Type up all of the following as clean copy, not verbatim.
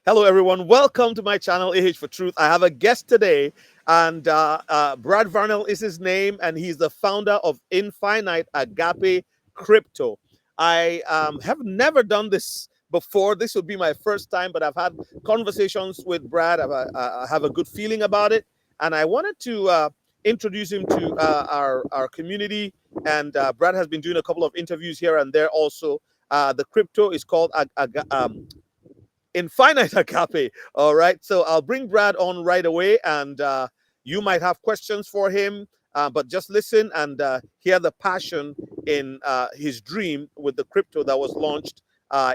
Hello, everyone. Welcome to my channel, AH for Truth. I have a guest today, and Brad Varnell is his name, and he's the founder of Infinite Agape Crypto. I have never done this before. This would be my first time, but I've had conversations with Brad. I have a good feeling about it, and I wanted to introduce him to our community. And Brad has been doing a couple of interviews here and there also. The crypto is called Infinite Agape. All right. So I'll bring Brad on right away, and you might have questions for him, but just listen and hear the passion in his dream with the crypto that was launched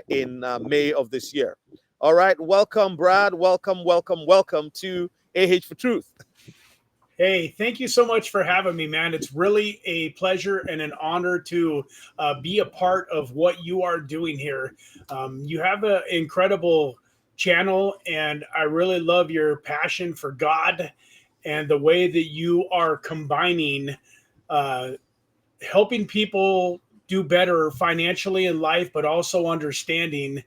in May of this year. All right. Welcome, Brad. Welcome, welcome, welcome to AH for Truth. Hey, thank you so much for having me, man. It's really a pleasure and an honor to be a part of what you are doing here. You have an incredible channel, and I really love your passion for God and the way that you are combining uh, helping people do better financially in life, but also understanding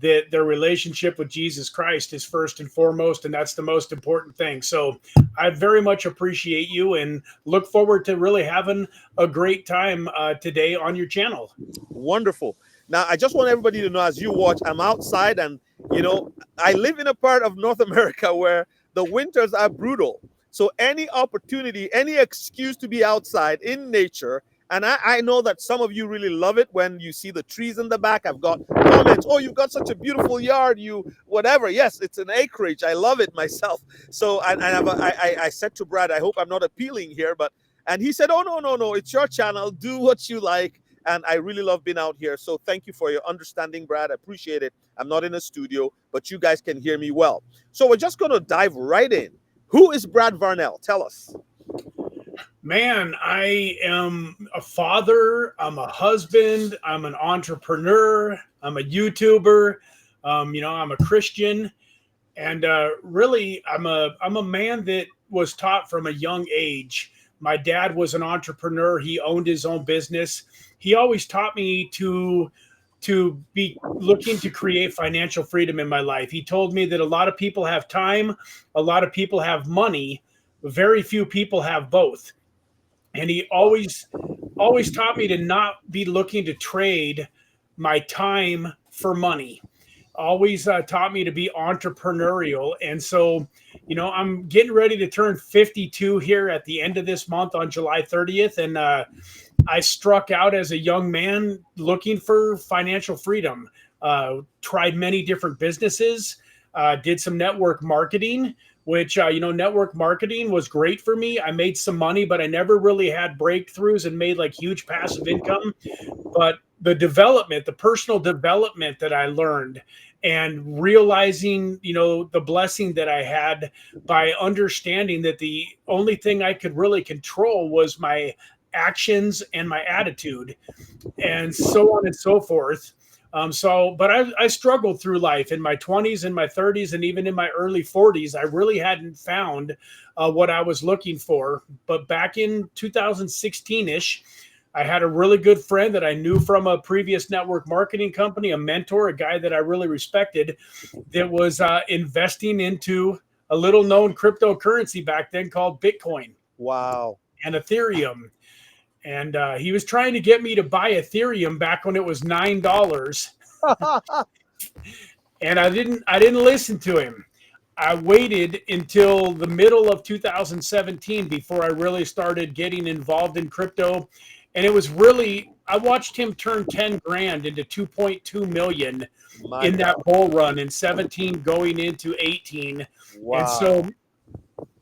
that their relationship with Jesus Christ is first and foremost, and that's the most important thing. So I very much appreciate you and look forward to really having a great time today on your channel. Wonderful. Now, I just want everybody to know as you watch, I'm outside, and I live in a part of North America where the winters are brutal. So, any opportunity, any excuse to be outside in nature. And I know that some of you really love it when you see the trees in the back. I've got comments, oh, you've got such a beautiful yard, you whatever. Yes, it's an acreage. I love it myself. So, I said to Brad, I hope I'm not appealing here, and he said, oh, no, no, no, it's your channel. Do what you like. And I really love being out here. So thank you for your understanding, Brad. I appreciate it. I'm not in a studio, but you guys can hear me well. So we're just going to dive right in. Who is Brad Varnell? Tell us. Man, I am a father, I'm a husband, I'm an entrepreneur, I'm a YouTuber, I'm a Christian. And really, I'm a man that was taught from a young age. My dad was an entrepreneur. He owned his own business. He always taught me to be looking to create financial freedom in my life. He told me that a lot of people have time, a lot of people have money, very few people have both. And he always taught me to not be looking to trade my time for money. Always taught me to be entrepreneurial. And so, I'm getting ready to turn 52 here at the end of this month on July 30th. And I struck out as a young man looking for financial freedom. Tried many different businesses, did some network marketing, which, network marketing was great for me. I made some money, but I never really had breakthroughs and made like huge passive income. But the personal development that I learned and realizing, the blessing that I had by understanding that the only thing I could really control was my actions and my attitude, and so on and so forth. But I struggled through life in my 20s and my 30s, and even in my early 40s. I really hadn't found what I was looking for. But back in 2016-ish, I had a really good friend that I knew from a previous network marketing company, a mentor, a guy that I really respected, that was investing into a little known cryptocurrency back then called Bitcoin Wow. and Ethereum. And he was trying to get me to buy Ethereum back when it was $9. And I didn't listen to him. I waited until the middle of 2017 before I really started getting involved in crypto. And it was really, I watched him turn 10 grand into 2.2 million in that bull run in 17 going into 18. Wow. And so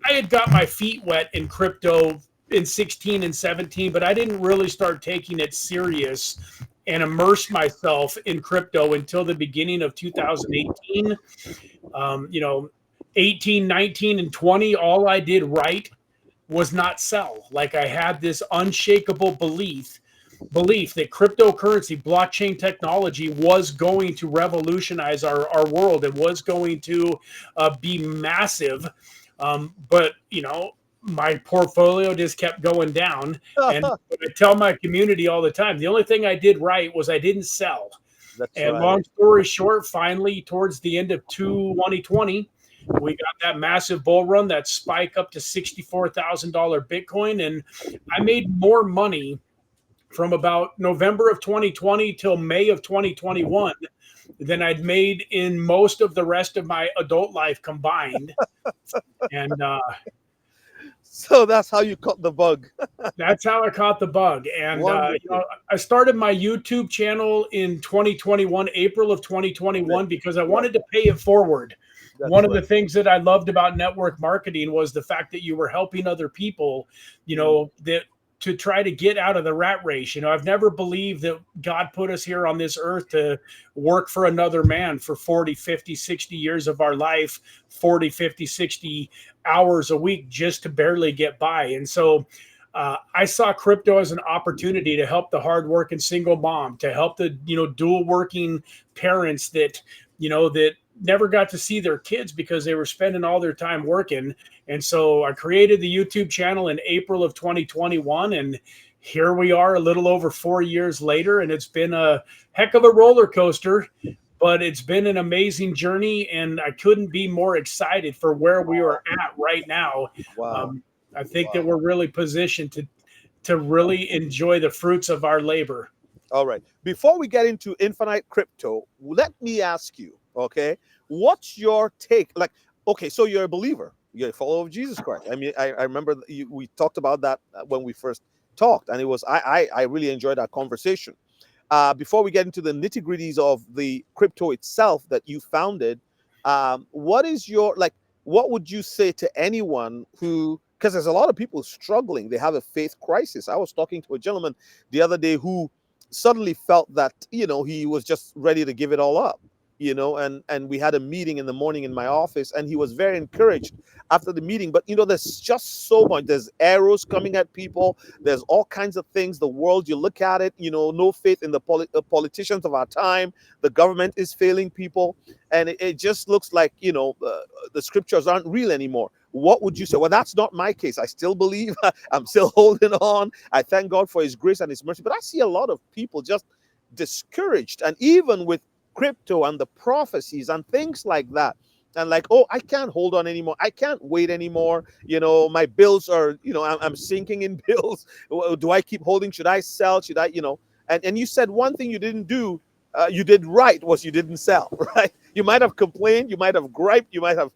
I had got my feet wet in crypto in 16 and 17, but I didn't really start taking it serious and immerse myself in crypto until the beginning of 2018. 18, 19, and 20, all I did right was not sell. Like, I had this unshakable belief that cryptocurrency, blockchain technology was going to revolutionize our world. It was going to be massive. But my portfolio just kept going down. And I tell my community all the time, the only thing I did right was I didn't sell. That's And right. long story short, finally, towards the end of 2020, we got that massive bull run, that spike up to $64,000 Bitcoin. And I made more money from about November of 2020 till May of 2021 than I'd made in most of the rest of my adult life combined. And So that's how you caught the bug. that's how I caught the bug. And Wonderful. I started my YouTube channel in 2021, April of 2021, because I Yes, wanted to pay it forward. that's One of right. the things that I loved about network marketing was the fact that you were helping other people, Mm, that to try to get out of the rat race. I've never believed that God put us here on this earth to work for another man for 40, 50, 60 years of our life, 40, 50, 60 hours a week just to barely get by. And so I saw crypto as an opportunity to help the hardworking single mom, to help the dual working parents that never got to see their kids because they were spending all their time working. And so I created the YouTube channel in April of 2021, and here we are a little over 4 years later, and it's been a heck of a roller coaster. But it's been an amazing journey, and I couldn't be more excited for where we are at right now. wow. Um, I think that Wow. we're really positioned to really enjoy the fruits of our labor. All right. Before we get into infinite crypto, let me ask you, okay, what's your take? Like, okay, so you're a believer, you're a follower of Jesus Christ. I mean, I remember we talked about that when we first talked, and it was I really enjoyed that conversation. Before we get into the nitty gritties of the crypto itself that you founded, what is your like? What would you say to anyone who? Because there's a lot of people struggling. They have a faith crisis. I was talking to a gentleman the other day who suddenly felt that he was just ready to give it all up. And we had a meeting in the morning in my office, and he was very encouraged after the meeting. But there's just so much. There's arrows coming at people. There's all kinds of things. The world, you look at it, no faith in the politicians of our time. The government is failing people, and it just looks like the scriptures aren't real anymore. What would you say? Well, that's not my case. I still believe. I'm still holding on. I thank God for his grace and his mercy. But I see a lot of people just discouraged. And even with crypto and the prophecies and things like that, and like, oh, I can't hold on anymore. I can't wait anymore. My bills are, I'm sinking in bills. Do I keep holding? Should I sell? Should I, and you said one thing you didn't do, you did right, was you didn't sell, right? You might have complained, you might have griped, you might have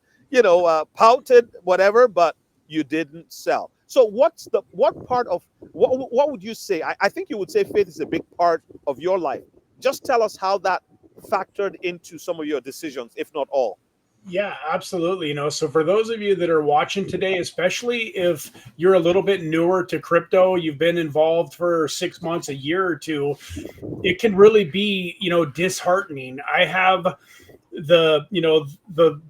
pouted, whatever, but you didn't sell. So what part of what would you say? I think you would say faith is a big part of your life. Just tell us how that factored into some of your decisions, if not all. Yeah, absolutely. So for those of you that are watching today, especially if you're a little bit newer to crypto, you've been involved for 6 months, a year or two, it can really be, disheartening. I have the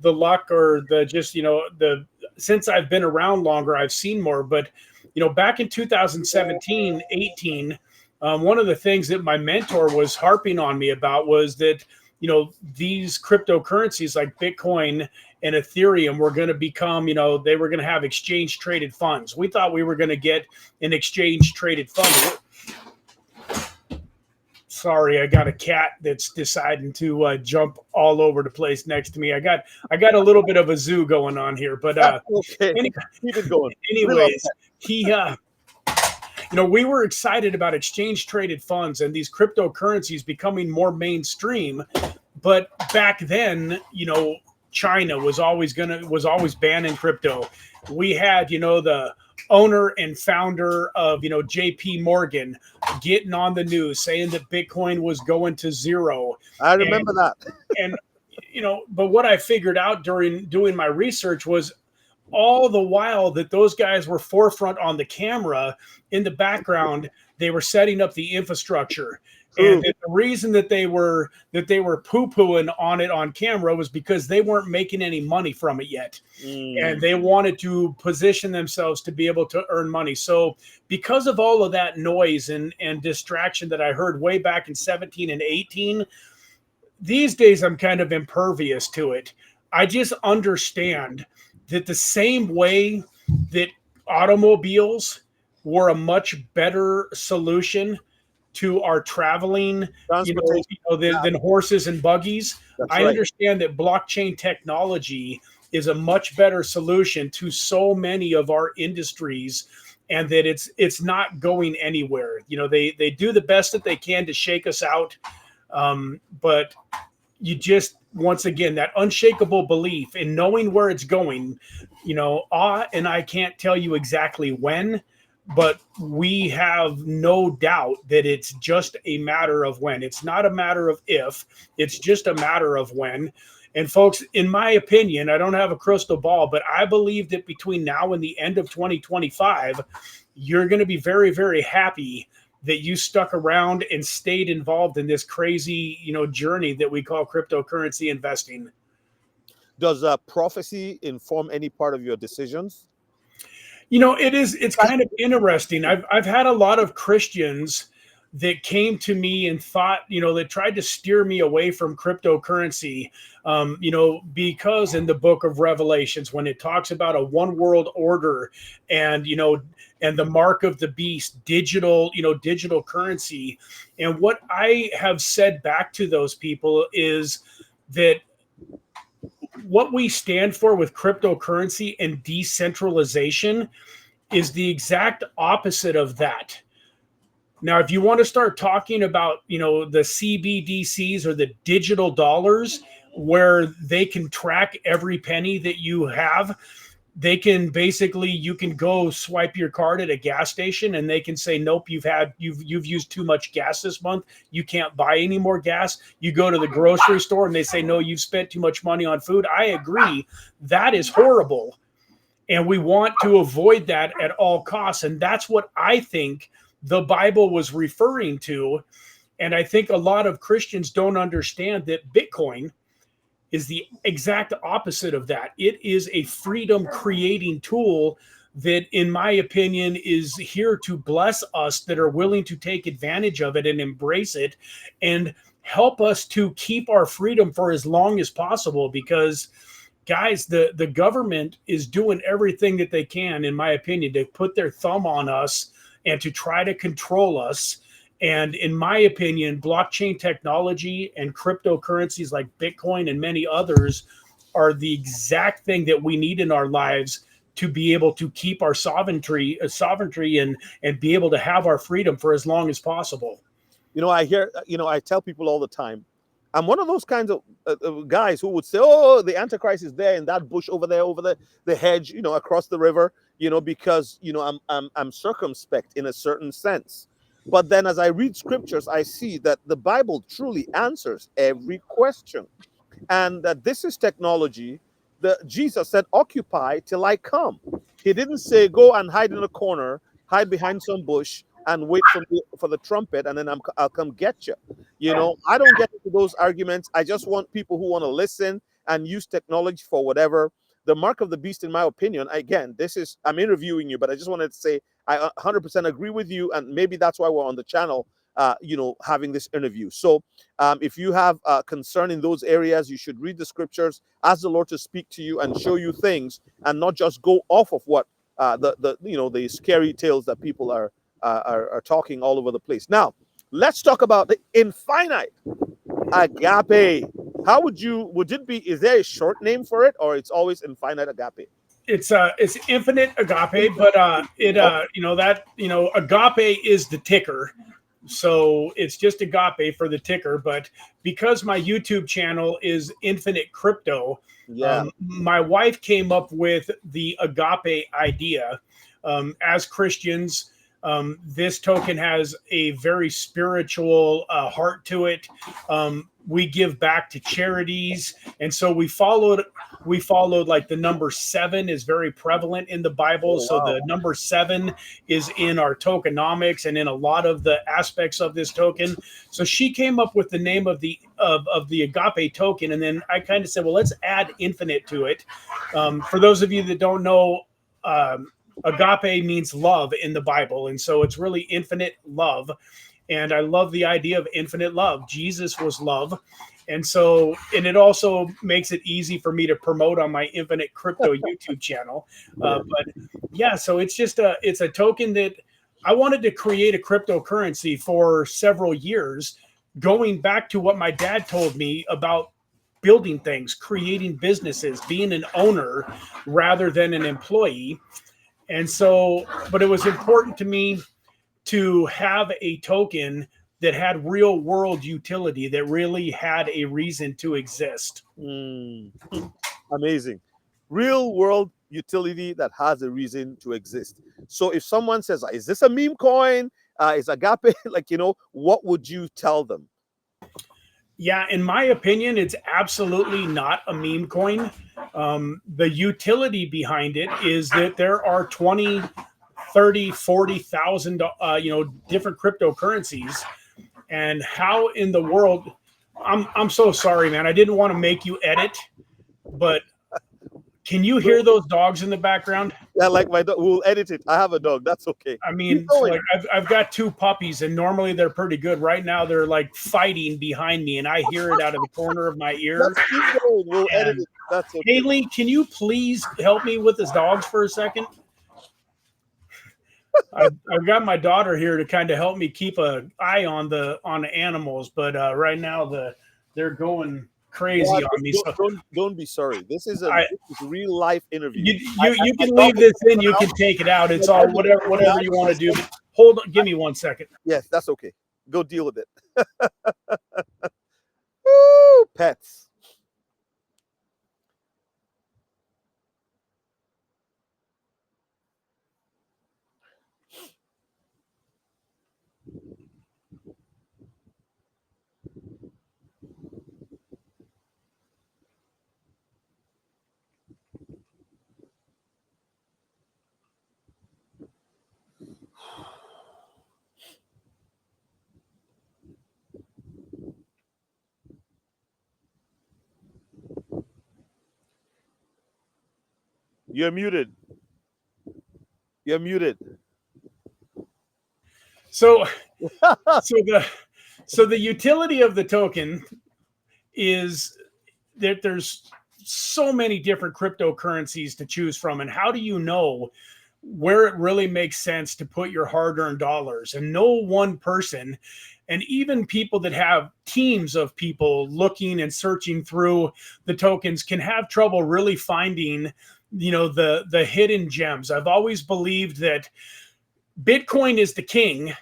luck, or the just, the since I've been around longer, I've seen more. But, back in 2017, 18, one of the things that my mentor was harping on me about was that, these cryptocurrencies like Bitcoin and Ethereum were going to become, they were going to have exchange traded funds. We thought we were going to get an exchange traded fund. Sorry, I got a cat that's deciding to jump all over the place next to me. I got a little bit of a zoo going on here, but Okay, any, keep it going. We love anyways, he we were excited about exchange traded funds and these cryptocurrencies becoming more mainstream. But back then, China was always banning crypto. We had, the owner and founder of, JP Morgan getting on the news saying that Bitcoin was going to zero. I And remember that. and but what I figured out during doing my research was all the while that those guys were forefront on the camera, in the background they were setting up the infrastructure. And True. the reason that they were poo-pooing on it on camera was because they weren't making any money from it yet, and Mm, they wanted to position themselves to be able to earn money. So because of all of that noise and distraction that I heard way back in 17 and 18, these days I'm kind of impervious to it. I just understand that the same way that automobiles were a much better solution to our traveling, Transportation. than horses and buggies. That's I right. understand that blockchain technology is a much better solution to so many of our industries, and that it's not going anywhere. They do the best that they can to shake us out, but you just, once again, that unshakable belief in knowing where it's going, and I can't tell you exactly when, but we have no doubt that it's just a matter of when. It's not a matter of if, it's just a matter of when. And folks, in my opinion, I don't have a crystal ball, but I believe that between now and the end of 2025, you're going to be very, very happy that you stuck around and stayed involved in this crazy, journey that we call cryptocurrency investing. Does prophecy inform any part of your decisions? It's kind of interesting. I've had a lot of Christians that came to me and thought, that tried to steer me away from cryptocurrency, because in the book of Revelations, when it talks about a one world order and, and the mark of the beast, digital currency. And what I have said back to those people is that what we stand for with cryptocurrency and decentralization is the exact opposite of that. Now, if you want to start talking about, the CBDCs or the digital dollars, where they can track every penny that you have, they can basically, you can go swipe your card at a gas station and they can say, nope, you've used too much gas this month. You can't buy any more gas. You go to the grocery store and they say, no, you've spent too much money on food. I agree. That is horrible. And we want to avoid that at all costs. And that's what I think the Bible was referring to. And I think a lot of Christians don't understand that Bitcoin is the exact opposite of that. It is a freedom creating tool that, in my opinion, is here to bless us that are willing to take advantage of it and embrace it and help us to keep our freedom for as long as possible. Because guys, the government is doing everything that they can, in my opinion, to put their thumb on us and to try to control us. And in my opinion, blockchain technology and cryptocurrencies like Bitcoin and many others are the exact thing that we need in our lives to be able to keep our sovereignty and be able to have our freedom for as long as possible. I tell people all the time, I'm one of those kinds of guys who would say, oh, the Antichrist is there in that bush over there, over the hedge, across the river, because, I'm circumspect in a certain sense. But then as I read scriptures, I see that the Bible truly answers every question. And that this is technology. Jesus said, occupy till I come. He didn't say, go and hide in a corner, hide behind some bush, and wait for the trumpet, and then I'll come get you. I don't get into those arguments. I just want people who want to listen and use technology for whatever. The mark of the beast, in my opinion, again, I'm interviewing you, but I just wanted to say I 100% agree with you, and maybe that's why we're on the channel, having this interview. So if you have concern in those areas, you should read the scriptures, ask the Lord to speak to you and show you things, and not just go off of what the scary tales that people are talking all over the place. Now, let's talk about the infinite agape. How would it be? Is there a short name for it, or it's always infinite agape? It's infinite agape, but agape is the ticker. So it's just agape for the ticker. But because my YouTube channel is Infinite Crypto, my wife came up with the agape idea. As Christians, this token has a very spiritual heart to it. We give back to charities, and so we followed like the number 7 is very prevalent in the Bible. Oh, wow. So the number 7 is in our tokenomics and in a lot of the aspects of this token. So she came up with the name of the agape token, and then I kind of said, well, let's add infinite to it. For those of you that don't know, agape means love in the Bible, and so it's really infinite love. And I love the idea of infinite love. Jesus was love. And it also makes it easy for me to promote on my Infinite Crypto YouTube channel. But yeah, so it's just it's a token that I wanted to create a cryptocurrency for several years, going back to what my dad told me about building things, creating businesses, being an owner rather than an employee. And so, but it was important to me to have a token that had real world utility, that really had a reason to exist. Amazing. Real world utility that has a reason to exist. So if someone says, is this a meme coin? Is Agape, like, what would you tell them? Yeah, in my opinion, it's absolutely not a meme coin. The utility behind it is that there are 20, 30, 40,000, different cryptocurrencies. And how in the world, I'm so sorry, man. I didn't want to make you edit, but can you hear those dogs in the background? Yeah, like my dog. We'll edit it. I have a dog. That's okay. I mean, so like I've got 2 puppies, and normally they're pretty good. Right now, they're like fighting behind me, and I hear it out of the corner of my ear. Let's keep going. We'll edit it. That's okay. Haley, can you please help me with his dogs for a second? I've got my daughter here to kind of help me keep an eye on the animals, but right now they're going crazy on me. Don't be sorry. This is a real life interview. You can leave this in. You can take it out. It's all whatever you want to do. Hold on. Give me 1 second. Yes, that's okay. Go deal with it. Woo, pets. You're muted. You're muted. So the utility of the token is that there's so many different cryptocurrencies to choose from, and how do you know where it really makes sense to put your hard-earned dollars? And no one person, and even people that have teams of people looking and searching through the tokens, can have trouble really finding the hidden gems. I've always believed that Bitcoin is the king,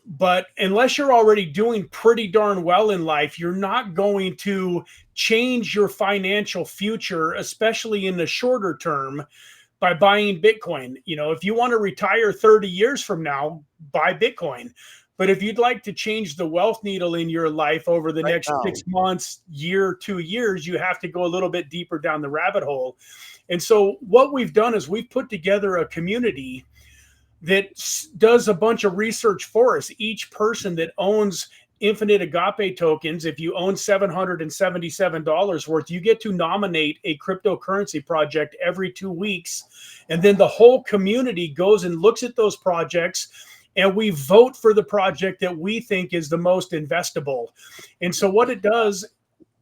but unless you're already doing pretty darn well in life, you're not going to change your financial future, especially in the shorter term, by buying Bitcoin. If you want to retire 30 years from now, buy Bitcoin. But if you'd like to change the wealth needle in your life over the next 6 months, year, 2 years, you have to go a little bit deeper down the rabbit hole. And so what we've done is we've put together a community that does a bunch of research for us. Each person that owns Infinite Agape tokens, if you own $777 worth, you get to nominate a cryptocurrency project every 2 weeks. And then the whole community goes and looks at those projects, and we vote for the project that we think is the most investable. And so what it does,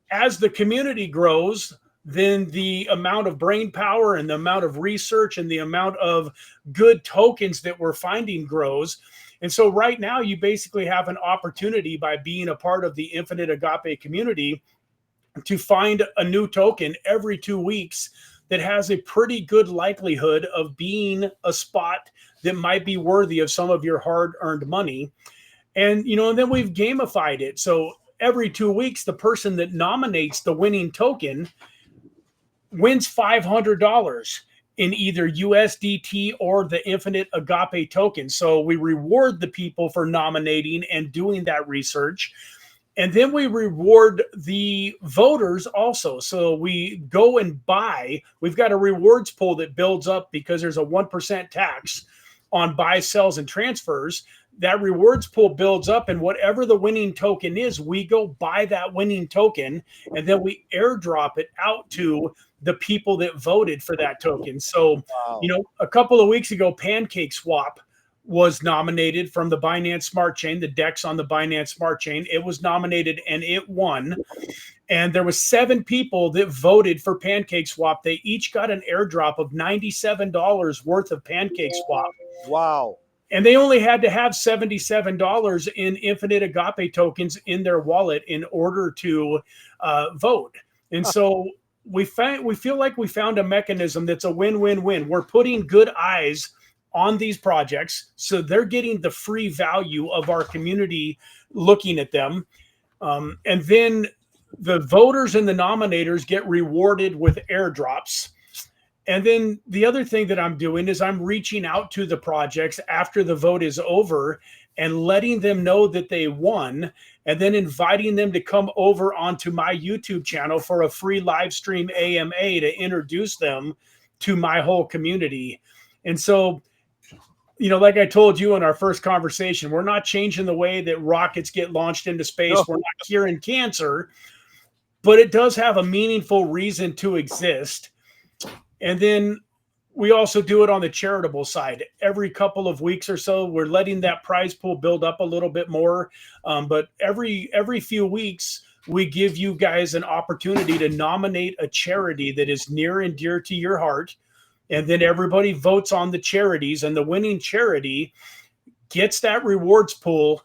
as the community grows, then the amount of brain power and the amount of research and the amount of good tokens that we're finding grows. And so right now you basically have an opportunity, by being a part of the Infinite Agape community, to find a new token every 2 weeks that has a pretty good likelihood of being a spot that might be worthy of some of your hard-earned money. And, and then we've gamified it. So every 2 weeks, the person that nominates the winning token wins $500 in either USDT or the Infinite Agape token. So we reward the people for nominating and doing that research. And then we reward the voters also. So we go and buy. We've got a rewards pool that builds up because there's a 1% tax on buys, sells, and transfers. That rewards pool builds up, and whatever the winning token is, we go buy that winning token, and then we airdrop it out to the people that voted for that token. So, a couple of weeks ago, Pancake Swap was nominated from the Binance Smart Chain, the DEX on the Binance Smart Chain. It was nominated and it won. And there was 7 people that voted for Pancake Swap. They each got an airdrop of $97 worth of Pancake Swap. Wow. And they only had to have $77 in infinite Agape tokens in their wallet in order to vote. And so we feel like we found a mechanism that's a win-win-win. We're putting good eyes on these projects, so they're getting the free value of our community looking at them. And then the voters and the nominators get rewarded with airdrops. And then the other thing that I'm doing is I'm reaching out to the projects after the vote is over and letting them know that they won, and then inviting them to come over onto my YouTube channel for a free live stream AMA to introduce them to my whole community. And so, like I told you in our first conversation, we're not changing the way that rockets get launched into space. No. We're not curing cancer, but it does have a meaningful reason to exist. And then we also do it on the charitable side. Every couple of weeks or so, we're letting that prize pool build up a little bit more. But every few weeks, we give you guys an opportunity to nominate a charity that is near and dear to your heart. And then everybody votes on the charities, and the winning charity gets that rewards pool.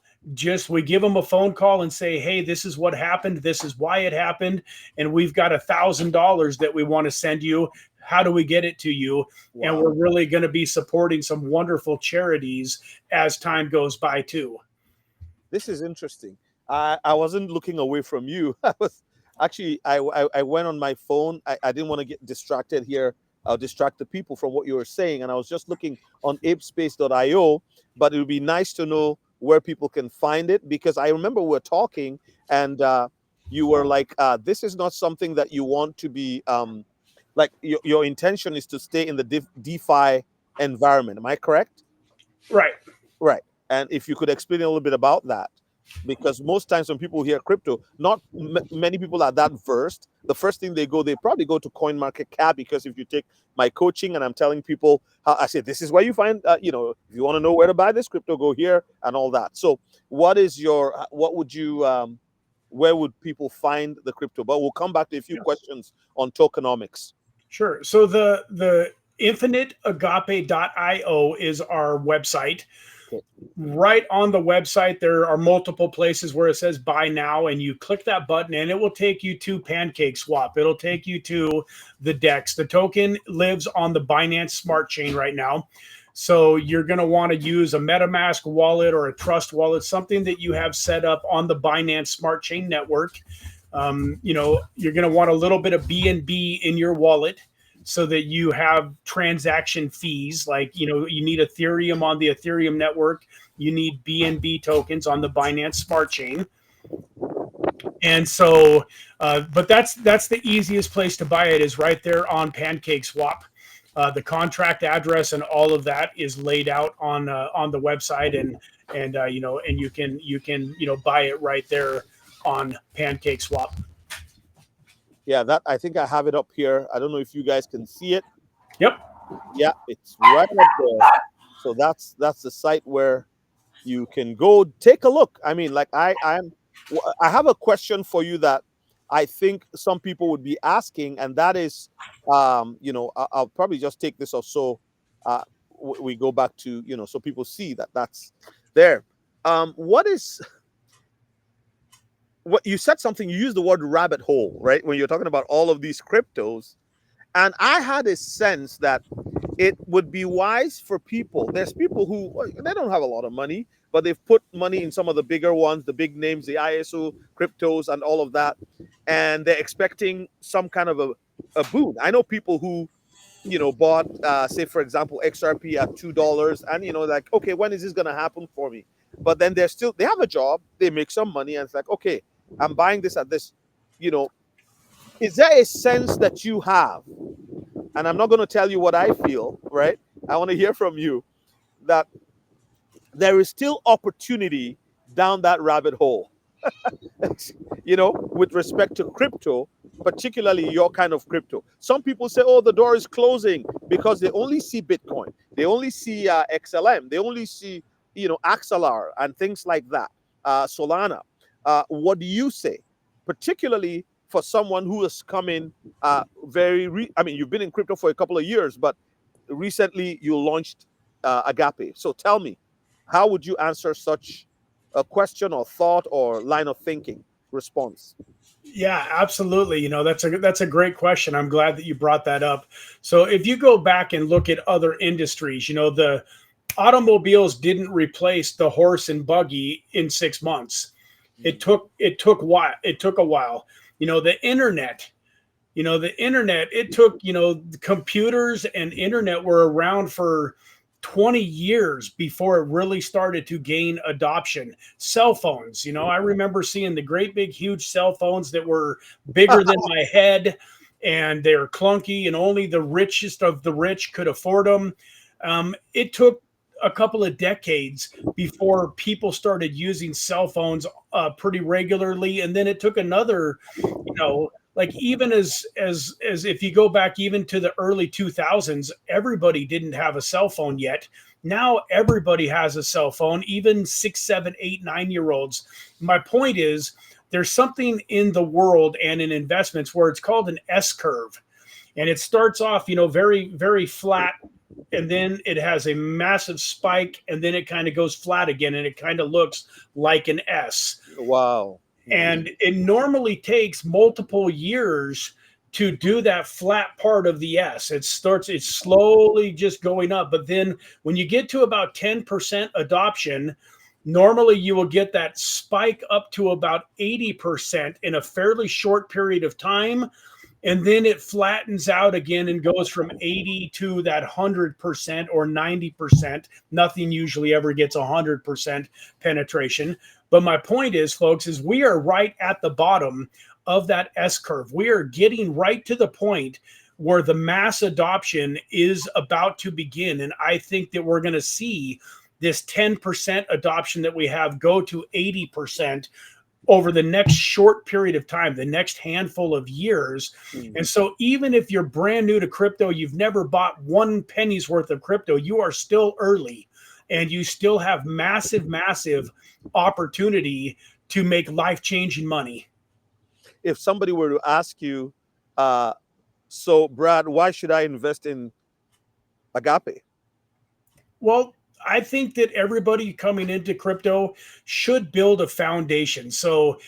We give them a phone call and say, hey, this is what happened. This is why it happened. And we've got $1,000 that we want to send you. How do we get it to you? Wow. And we're really going to be supporting some wonderful charities as time goes by too. This is interesting. I wasn't looking away from you. I was actually, I went on my phone. I didn't want to get distracted here. I'll distract the people from what you were saying. And I was just looking on apespace.io, but it would be nice to know where people can find it, because I remember we were talking and you were like, this is not something that you want to be, like your intention is to stay in the DeFi environment. Am I correct? Right. Right. And if you could explain a little bit about that, because most times when people hear crypto, not many people are that versed. The first thing they probably go to CoinMarketCap, because if you take my coaching and I'm telling people how I say, this is where you find, if you want to know where to buy this crypto, go here and all that. So where would people find the crypto? But we'll come back to a few questions on tokenomics. Sure. So the infiniteagape.io is our website. Okay. Right on the website, there are multiple places where it says buy now, and you click that button and it will take you to PancakeSwap. It'll take you to the DEX. The token lives on the Binance Smart Chain right now. So you're going to want to use a MetaMask wallet or a Trust wallet, something that you have set up on the Binance Smart Chain network. You're going to want a little bit of BNB in your wallet so that you have transaction fees. Like, you need Ethereum on the Ethereum network. You need BNB tokens on the Binance Smart Chain. And so, but that's the easiest place to buy it, is right there on PancakeSwap. The contract address and all of that is laid out on the website, and you can buy it right there on PancakeSwap. Yeah, that I think I have it up here. I don't know if you guys can see it. Yep. Yeah, it's right up there. So that's the site where you can go take a look. I mean, like I have a question for you that I think some people would be asking, and that is, I'll probably just take this off so we go back to, so people see that that's there. What you said something, you used the word rabbit hole, right? When you're talking about all of these cryptos. And I had a sense that it would be wise for people. There's people who, they don't have a lot of money, but they've put money in some of the bigger ones, the big names, the ISO cryptos and all of that. And they're expecting some kind of a boon. I know people who, bought, say, for example, XRP at $2 and, like, okay, when is this going to happen for me? But then they have a job, they make some money, and it's like, okay, I'm buying this at this, is there a sense that you have, and I'm not going to tell you what I feel, right? I want to hear from you, that there is still opportunity down that rabbit hole, with respect to crypto, particularly your kind of crypto. Some people say, oh, the door is closing because they only see Bitcoin. They only see XLM. They only see, Axelar and things like that, Solana. What do you say, particularly for someone who has come in you've been in crypto for a couple of years, but recently you launched Agape. So tell me, How would you answer such a question or thought or line of thinking response? Yeah, absolutely. That's a great question. I'm glad that you brought that up. So if you go back and look at other industries, the automobiles didn't replace the horse and buggy in 6 months. It took a while. The internet. It took, the computers and internet were around for 20 years before it really started to gain adoption. Cell phones, I remember seeing the great big huge cell phones that were bigger than my head, and they're clunky, and only the richest of the rich could afford them. It took a couple of decades before people started using cell phones pretty regularly, and then it took another, like, even as if you go back even to the early 2000s, everybody didn't have a cell phone yet. Now everybody has a cell phone, even 6, 7, 8, 9 year olds. My point is, there's something in the world and in investments where it's called an S curve, and it starts off, very, very flat, and then it has a massive spike, and then it kind of goes flat again, and it kind of looks like an S. Wow. And it normally takes multiple years to do that flat part of the S. It's slowly just going up. But then when you get to about 10% adoption, normally you will get that spike up to about 80% in a fairly short period of time. And then it flattens out again and goes from 80 to that 100% or 90%. Nothing usually ever gets 100% penetration. But my point is, folks, is we are right at the bottom of that S curve. We are getting right to the point where the mass adoption is about to begin. And I think that we're going to see this 10% adoption that we have go to 80% over the next short period of time, the next handful of years. And so even if you're brand new to crypto, you've never bought one penny's worth of crypto, you are still early, and you still have massive, massive opportunity to make life-changing money. If somebody were to ask you, so Brad, why should I invest in Agape? Well, I think that everybody coming into crypto should build a foundation. So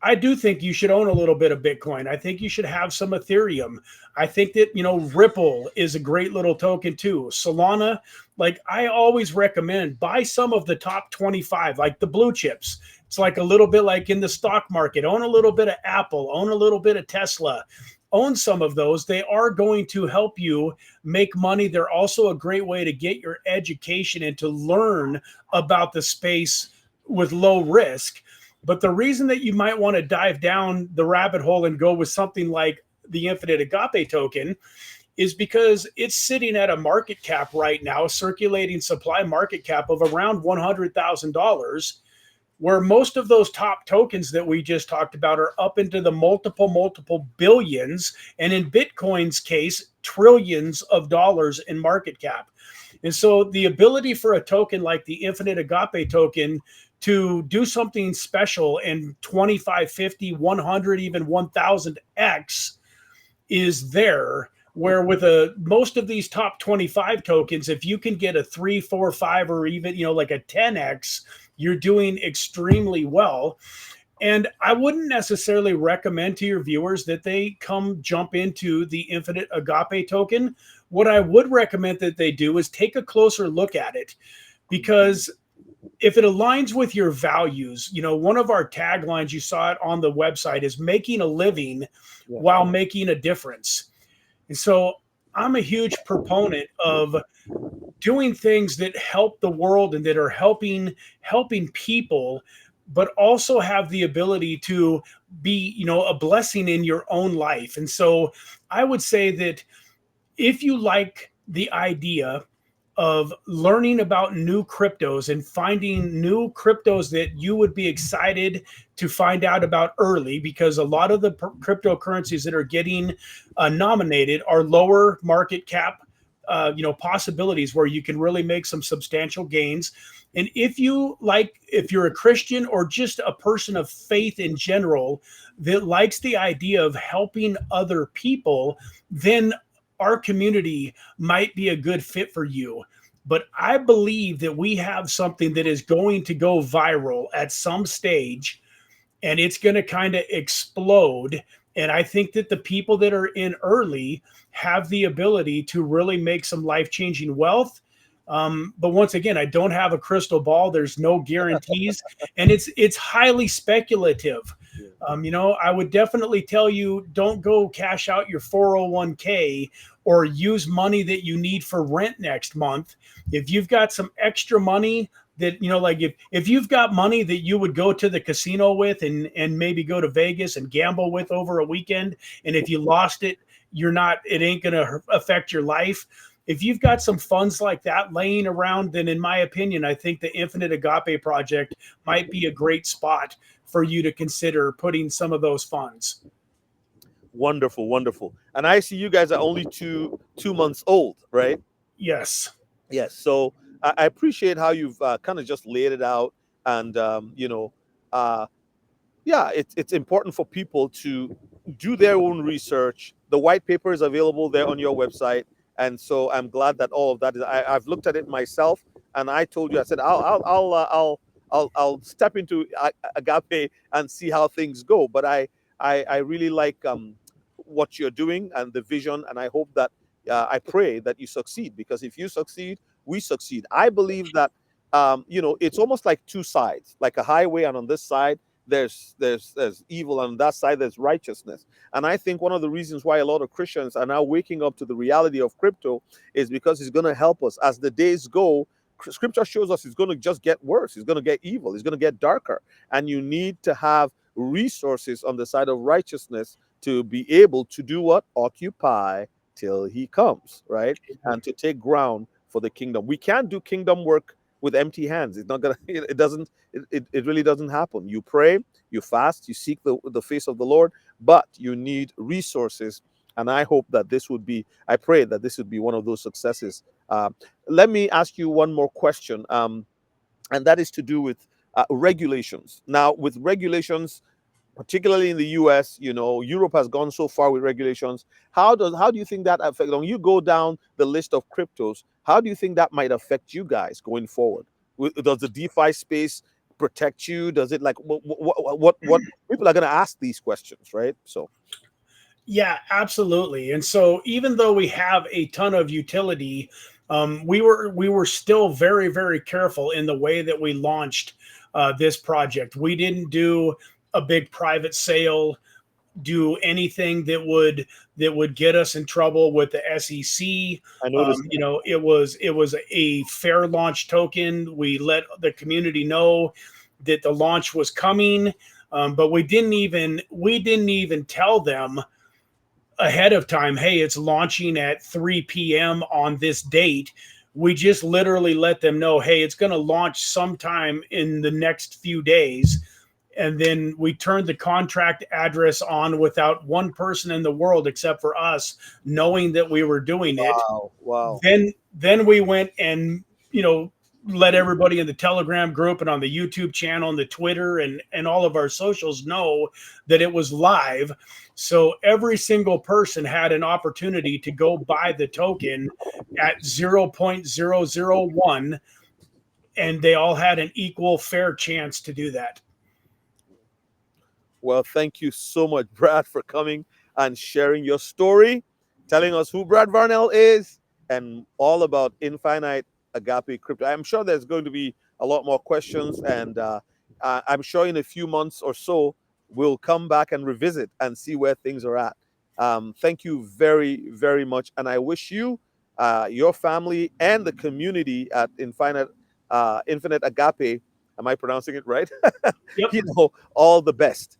I do think you should own a little bit of Bitcoin. I think you should have some Ethereum. I think that, Ripple is a great little token too. Solana, like, I always recommend buy some of the top 25, like the blue chips. It's like a little bit like in the stock market. Own a little bit of Apple, own a little bit of Tesla. Own some of those. They are going to help you make money. They're also a great way to get your education and to learn about the space with low risk. But the reason that you might want to dive down the rabbit hole and go with something like the Infinite Agape token is because it's sitting at a market cap right now, circulating supply market cap of around $100,000, where most of those top tokens that we just talked about are up into the multiple billions, and in Bitcoin's case, trillions of dollars in market cap. And so the ability for a token like the Infinite Agape token to do something special and 25, 50, 100, even 1000x is there, where with most of these top 25 tokens, if you can get a 3, 4, 5, or even, like a 10x, you're doing extremely well. And I wouldn't necessarily recommend to your viewers that they jump into the Infinite Agape token. What I would recommend that they do is take a closer look at it, because if it aligns with your values, one of our taglines, you saw it on the website, is making a living while making a difference. And so I'm a huge proponent of doing things that help the world and that are helping people, but also have the ability to be, a blessing in your own life. And so I would say that if you like the idea of learning about new cryptos and finding new cryptos that you would be excited to find out about early, because a lot of the cryptocurrencies that are getting nominated are lower market cap, possibilities where you can really make some substantial gains. And if you're a Christian or just a person of faith in general that likes the idea of helping other people, then our community might be a good fit for you. But I believe that we have something that is going to go viral at some stage, and it's going to kind of explode. And I think that the people that are in early have the ability to really make some life-changing wealth. But once again, I don't have a crystal ball. There's no guarantees, and it's highly speculative. Yeah. I would definitely tell you, don't go cash out your 401k or use money that you need for rent next month. If you've got some extra money that, like if you've got money that you would go to the casino with and maybe go to Vegas and gamble with over a weekend, and if you lost it, it ain't going to affect your life. If you've got some funds like that laying around, then in my opinion, I think the Infinite Agape project might be a great spot for you to consider putting some of those funds. Wonderful, wonderful. And I see you guys are only 2 months old, right? Yes. Yes. So I appreciate how you've kind of just laid it out, and uh, yeah, it's important for people to do their own research. The white paper is available there on your website, and so I'm glad that all of that is. I've looked at it myself, and I told you, I said I'll step into Agape and see how things go. But I really like what you're doing and the vision, and I hope that I pray that you succeed, because if you succeed, we succeed. I believe that it's almost like two sides, like a highway, and on this side there's evil, and on that side there's righteousness. And I think one of the reasons why a lot of Christians are now waking up to the reality of crypto is because it's going to help us as the days go. Scripture shows us it's going to just get worse. It's going to get evil. It's going to get darker. And you need to have resources on the side of righteousness to be able to do what? Occupy till he comes, right? And to take ground for the kingdom. We can't do kingdom work with empty hands. It's not gonna. It doesn't. It really doesn't happen. You pray, you fast, you seek the face of the Lord, but you need resources. And I hope that this would be. I pray that this would be one of those successes. Let me ask you one more question, and that is to do with regulations. Now, with regulations, particularly in the US, Europe has gone so far with regulations. How do you think that affects, when you go down the list of cryptos, how do you think that might affect you guys going forward? Does the DeFi space protect you? Does it, like, what people are going to ask these questions, right? So Yeah, absolutely. And so even though we have a ton of utility, we were still very, very careful in the way that we launched this project. We didn't do a big private sale, do anything that would get us in trouble with the SEC. I noticed. It was a fair launch token. We let the community know that the launch was coming, but we didn't even tell them ahead of time, hey, it's launching at 3 p.m. on this date. We just literally let them know, hey, it's going to launch sometime in the next few days. And then we turned the contract address on without one person in the world except for us knowing that we were doing it. Wow. Then we went and let everybody in the Telegram group and on the YouTube channel and the Twitter and all of our socials know that it was live. So every single person had an opportunity to go buy the token at 0.001, and they all had an equal fair chance to do that. Well, thank you so much, Brad, for coming and sharing your story, telling us who Brad Varnell is, and all about Infinite Agape Crypto. I'm sure there's going to be a lot more questions, and I'm sure in a few months or so, we'll come back and revisit and see where things are at. Thank you very, very much. And I wish you, your family, and the community at Infinite Agape, am I pronouncing it right? Yep. All the best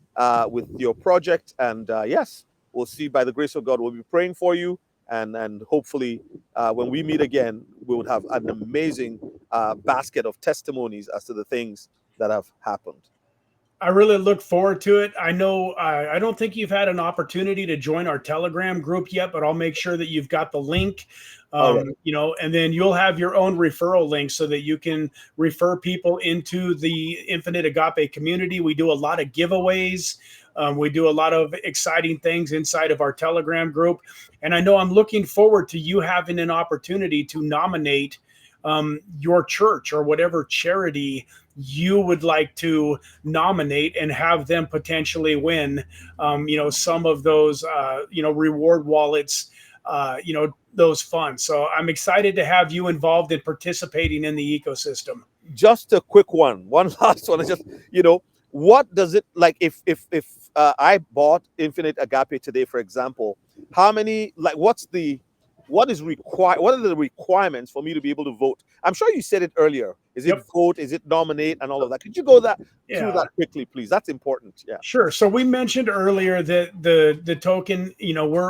with your project. And yes, we'll see, by the grace of God. We'll be praying for you. And hopefully, when we meet again, we would have an amazing basket of testimonies as to the things that have happened. I really look forward to it. I know I don't think you've had an opportunity to join our Telegram group yet, but I'll make sure that you've got the link. Right. And then you'll have your own referral link so that you can refer people into the Infinite Agape community. We do a lot of giveaways. We do a lot of exciting things inside of our Telegram group. And I know I'm looking forward to you having an opportunity to nominate your church or whatever charity you would like to nominate and have them potentially win, some of those, reward wallets, those funds. So I'm excited to have you involved in participating in the ecosystem. Just a quick one last one. It's just, what does it like if I bought Infinite Agape today, for example, how many, like, what are the requirements for me to be able to vote? I'm sure you said it earlier. Is it Yep. vote? Is it nominate and all of that? Could you go through Yeah. that quickly, please? That's important. Yeah. Sure. So we mentioned earlier that the token,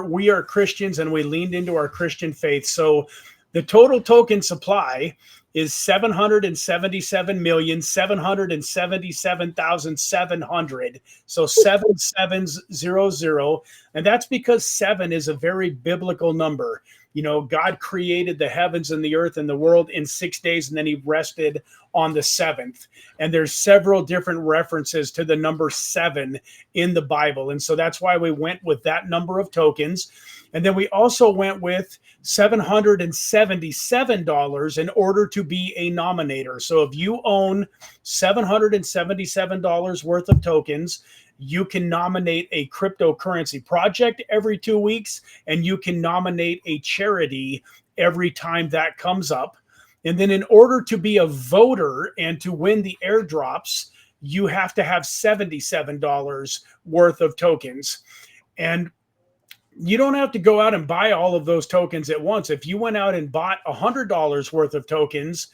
we are Christians and we leaned into our Christian faith. So the total token supply is 777,777,700. So 7700. And that's because 7 is a very biblical number. God created the heavens and the earth and the world in 6 days, and then he rested on the seventh. And there's several different references to the number 7 in the Bible. And so that's why we went with that number of tokens. And then we also went with $777 in order to be a nominator. So if you own $777 worth of tokens, you can nominate a cryptocurrency project every 2 weeks, and you can nominate a charity every time that comes up. And then in order to be a voter and to win the airdrops, you have to have $77 worth of tokens. And you don't have to go out and buy all of those tokens at once. If you went out and bought $100 worth of tokens,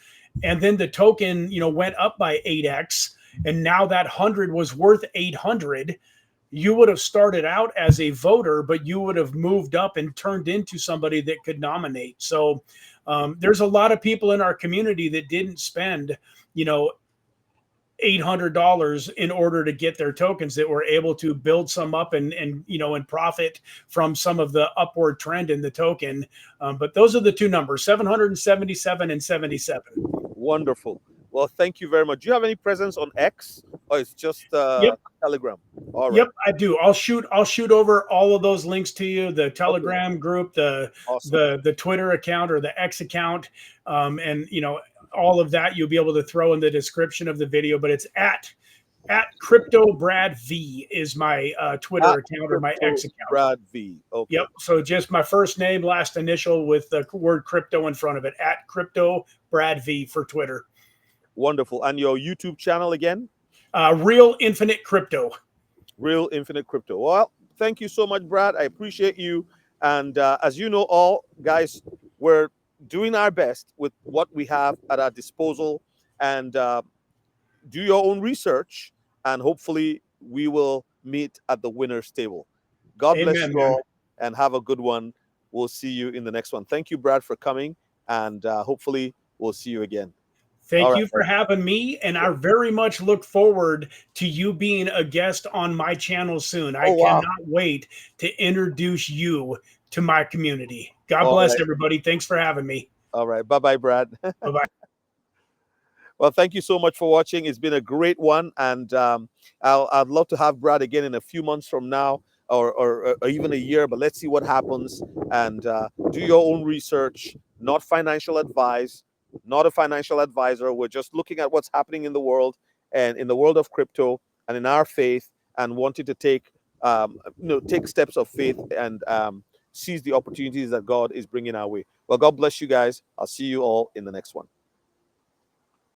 and then the token, went up by 8x, and now that 100 was worth 800, you would have started out as a voter, but you would have moved up and turned into somebody that could nominate. So there's a lot of people in our community that didn't spend, $800 in order to get their tokens, that were able to build some up and profit from some of the upward trend in the token. But those are the two numbers, 777 and 77. Wonderful. Well, thank you very much. Do you have any presence on X, or it's just Yep. Telegram? All right. Yep, I do. I'll shoot over all of those links to you, the Telegram group, Awesome. the Twitter account or the X account, and all of that you'll be able to throw in the description of the video. But it's at Crypto Brad V is my Twitter account or my X account. Brad V. Okay. Yep. So just my first name, last initial with the word crypto in front of it, at Crypto Brad V for Twitter. Wonderful. And your YouTube channel again? Real Infinite Crypto. Real Infinite Crypto. Well, thank you so much, Brad. I appreciate you. And as you know, all guys, we're doing our best with what we have at our disposal. And do your own research, and hopefully we will meet at the winner's table. God bless Amen, you man. all, and have a good one. We'll see you in the next one. Thank you, Brad, for coming, and hopefully we'll see you again. Thank you for having me, and I very much look forward to you being a guest on my channel soon. I cannot wait to introduce you to my community. God bless everybody. Thanks for having me. All right. Bye-bye, Brad. Bye-bye. Well, thank you so much for watching. It's been a great one, and I'd love to have Brad again in a few months from now, or even a year, but let's see what happens. And do your own research, not financial advice, not a financial advisor. We're just looking at what's happening in the world, and in the world of crypto and in our faith, and wanting to take steps of faith and seize the opportunities that God is bringing our way. Well, God bless you guys. I'll see you all in the next one.